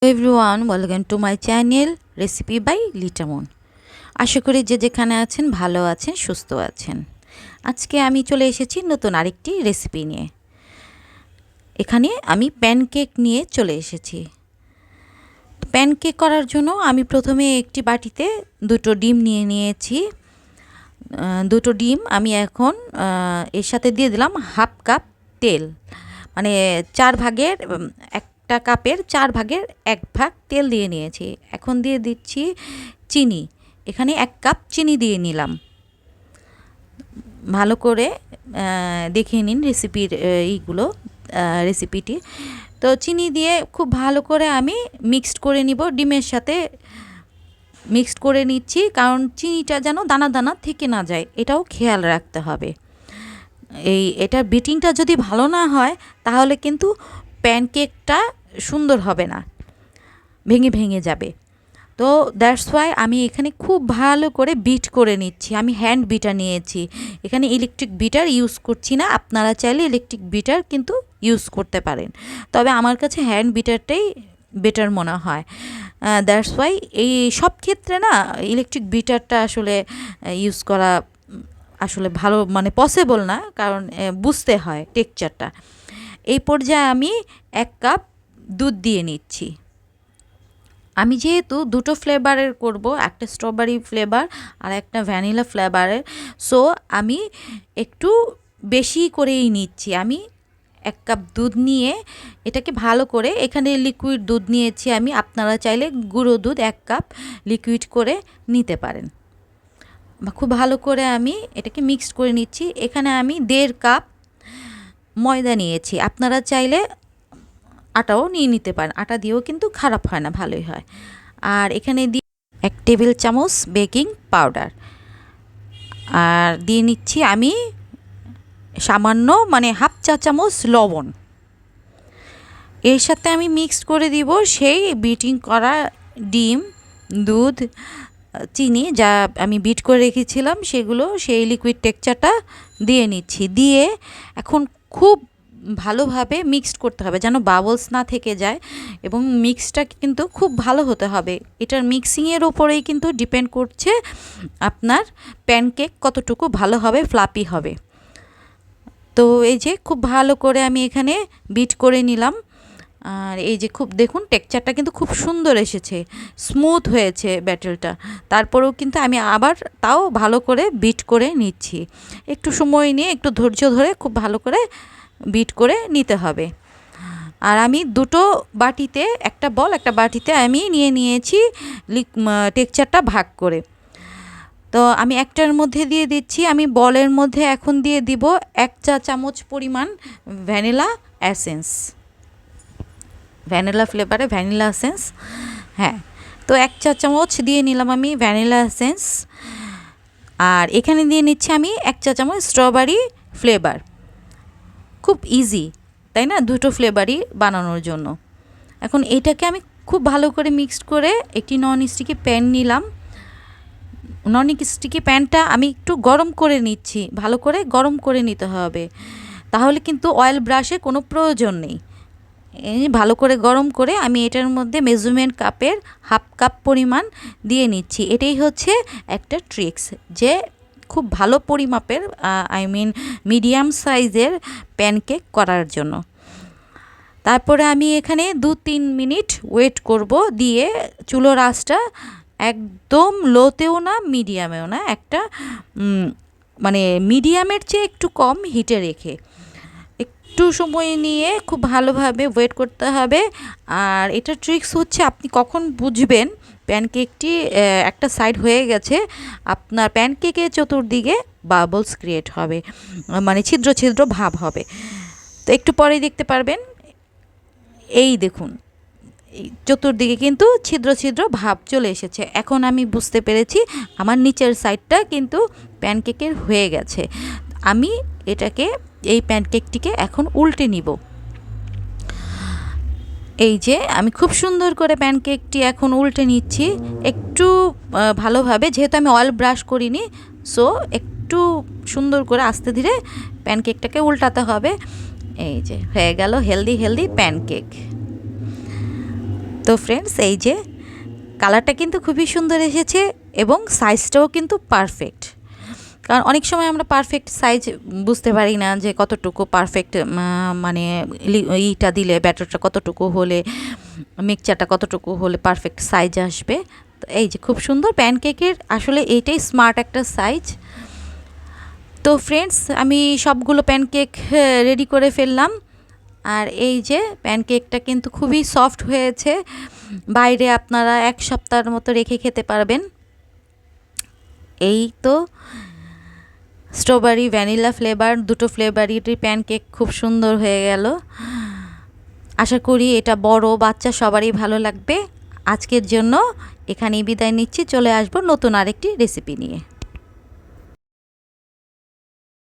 Everyone, welcome to my channel recipe by Lita. আশা করি যে যেখানে আছেন ভালো আছেন, সুস্থ আছেন। আজকে আমি চলে এসেছি নতুন আরেকটি রেসিপি নিয়ে। এখানে আমি প্যানকেক নিয়ে চলে এসেছি। প্যানকেক করার জন্য আমি প্রথমে একটি বাটিতে দুটো ডিম নিয়ে নিয়েছি। দুটো ডিম আমি এখন এর সাথে দিয়ে দিলাম হাফ কাপ তেল, মানে 4 ভাগের একটা কাপের 4 ভাগের 1 ভাগ তেল দিয়ে নিয়েছি। এখন দিয়ে দিচ্ছি চিনি। এখানে 1 কাপ চিনি দিয়ে নিলাম। ভালো করে দেখে নিন রেসিপিটি। তো চিনি দিয়ে খুব ভালো করে আমি মিক্সড করে নিব, ডিমের সাথে মিক্সড করে নিচ্ছি, কারণ চিনিটা যেন দানা দানা থেকে না যায়, এটাও খেয়াল রাখতে হবে। এটার বিটিংটা যদি ভালো না হয় তাহলে কিন্তু প্যানকেকটা সুন্দর হবে না, ভেঙে ভেঙে যাবে। তো দ্যাটস ওয়াই আমি এখানে খুব ভালো করে বিট করে নিচ্ছি। আমি হ্যান্ড বিটার নিয়েছি, এখানে ইলেকট্রিক বিটার ইউজ করছি না। আপনারা চাইলে ইলেকট্রিক বিটার কিন্তু ইউজ করতে পারেন, তবে আমার কাছে হ্যান্ড বিটারটাই বেটার মনে হয়। দ্যাটস ওয়াই এই সব ক্ষেত্রে না ইলেকট্রিক বিটারটা আসলে ইউজ করা আসলে ভালো, মানে পসিবল না, কারণ বুঝতে হয় টেক্সচারটা। এই পর্যায়ে আমি 1 কাপ দুধ দিয়ে নিচ্ছি। আমি যেহেতু দুটো ফ্লেভারের করব, একটা স্ট্রবেরি ফ্লেভার আর একটা ভ্যানিলা ফ্লেভারের, সো আমি একটু বেশি করেই নিচ্ছি। আমি 1 কাপ দুধ নিয়ে এটাকে ভালো করে, এখানে লিকুইড দুধ নিয়েছি আমি, আপনারা চাইলে গুঁড়ো দুধ 1 কাপ লিকুইড করে নিতে পারেন। খুব ভালো করে আমি এটাকে মিক্সড করে নিচ্ছি। এখানে আমি 1.5 কাপ ময়দা নিয়েছি, আপনারা চাইলে আটাও নিয়ে নিতে পারেন, আটা দিয়েও কিন্তু খারাপ হয় না, ভালোই হয়। আর এখানে দিয়ে 1 টেবিল চামচ বেকিং পাউডার, আর দিয়ে নিচ্ছি আমি সামান্য, মানে হাফ চা চামচ লবণ। এর সাথে আমি মিক্সড করে দিব সেই বিটিং করা ডিম, দুধ, চিনি যা আমি বিট করে রেখেছিলাম সেগুলো, সেই লিকুইড টেক্সচারটা দিয়ে নিচ্ছি। দিয়ে এখন খুব ভালোভাবে মিক্সড করতে হবে যেন বাবলস না থেকে যায়, এবং মিক্সটা কিন্তু খুব ভালো হতে হবে। এটার মিক্সিংয়ের ওপরেই কিন্তু ডিপেন্ড করছে আপনার প্যানকেক কতটুকু ভালো হবে, ফ্লাপি হবে। তো এই যে খুব ভালো করে আমি এখানে বিট করে নিলাম। আর এই যে খুব দেখুন টেক্সচারটা কিন্তু খুব সুন্দর এসেছে, স্মুথ হয়েছে ব্যাটারটা। তারপরেও কিন্তু আমি আবার তাও ভালো করে বিট করে নিচ্ছি। একটু সময় নিয়ে একটু ধৈর্য ধরে খুব ভালো করে বিট করে নিতে হবে। আর আমি দুটো বাটিতে, একটা বল একটা বাটিতে আমি নিয়ে নিয়েছি টেক্সচারটা ভাগ করে। তো আমি একটার মধ্যে দিয়ে দিচ্ছি, আমি বলের মধ্যে এখন দিয়ে দিব 1 চা চামচ পরিমাণ ভ্যানিলা এসেন্স, ভ্যানিলা ফ্লেভারে ভ্যানিলা এসেন্স। হ্যাঁ, তো 1 চা চামচ দিয়ে নিলাম আমি ভ্যানিলা এসেন্স। আর এখানে দিয়ে নিচ্ছি আমি 1 চা চামচ স্ট্রবেরি ফ্লেভার। খুব ইজি তাই না, দুটো ফ্লেভারই বানানোর জন্য। এখন এটাকে আমি খুব ভালো করে মিক্সড করে একটি নন স্টিকি প্যান নিলাম। নন স্টিকি প্যানটা আমি একটু গরম করে নিচ্ছি, ভালো করে গরম করে নিতে হবে, তাহলে কিন্তু অয়েল ব্রাশে কোনো প্রয়োজন নেই। ভালো করে গরম করে আমি এটার মধ্যে মেজারমেন্ট কাপের হাফ কাপ পরিমাণ দিয়ে নিচ্ছি। এটাই হচ্ছে একটা ট্রিক্স, যে খুব ভালো পরিমাপের মিডিয়াম সাইজের প্যানকেক করার জন্য। তারপরে আমি এখানে 2-3 মিনিট ওয়েট করব, দিয়ে চুলোর আঁচটা একদম লোতেও না মিডিয়ামেও না, একটা মানে মিডিয়ামের চেয়ে একটু কম হিটে রেখে একটু সময় নিয়ে খুব ভালোভাবে ওয়েট করতে হবে। আর এটা ট্রিক্স হচ্ছে, আপনি কখন বুঝবেন প্যানকেকটি একটা সাইড হয়ে গেছে, আপনার প্যানকেকের চতুর্দিকে বাবলস ক্রিয়েট হবে, মানে ছিদ্র ছিদ্র ভাব হবে। তো একটু পরেই দেখতে পারবেন, এই দেখুন এই চতুর্দিকে কিন্তু ছিদ্র ছিদ্র ভাব চলে এসেছে। এখন আমি বুঝতে পেরেছি আমার নিচের সাইডটা কিন্তু প্যানকেকের হয়ে গেছে। আমি এটাকে, এই প্যানকেকটিকে এখন উল্টে নিব। এই যে আমি খুব সুন্দর করে প্যানকেকটি এখন উল্টে নিচ্ছি একটু ভালোভাবে, যেহেতু আমি অয়েল ব্রাশ করিনি, সো একটু সুন্দর করে আস্তে ধীরে প্যানকেকটাকে উল্টাতে হবে। এই যে হয়ে গেল হেলদি হেলদি প্যানকেক। তো ফ্রেন্ডস, এই যে কালারটা কিন্তু খুবই সুন্দর এসেছে এবং সাইজটাও কিন্তু পারফেক্ট। কারণ অনেক সময় আমরা পারফেক্ট সাইজ বুঝতে পারি না যে কতটুকু পারফেক্ট, মানে ইটা দিলে ব্যাটারটা কতটুকু হলে, মিক্সচারটা কতটুকু হলে পারফেক্ট সাইজ আসবে। তো এই যে খুব সুন্দর প্যানকেকের আসলে এইটাই স্মার্ট একটা সাইজ। তো ফ্রেন্ডস, আমি সবগুলো প্যানকেক রেডি করে ফেললাম। আর এই যে প্যানকেকটা কিন্তু খুবই সফট হয়েছে, বাইরে আপনারা 1 সপ্তাহের মতো রেখে খেতে পারবেন। এই তো স্ট্রবেরি ভ্যানিলা ফ্লেভার, দুটো ফ্লেভারেরই প্যানকেক খুব সুন্দর হয়ে গেল। আশা করি এটা বড় বাচ্চা সবারই ভালো লাগবে। আজকের জন্য এখানেই বিদায় নিচ্ছি, চলে আসবো নতুন আরেকটি রেসিপি নিয়ে।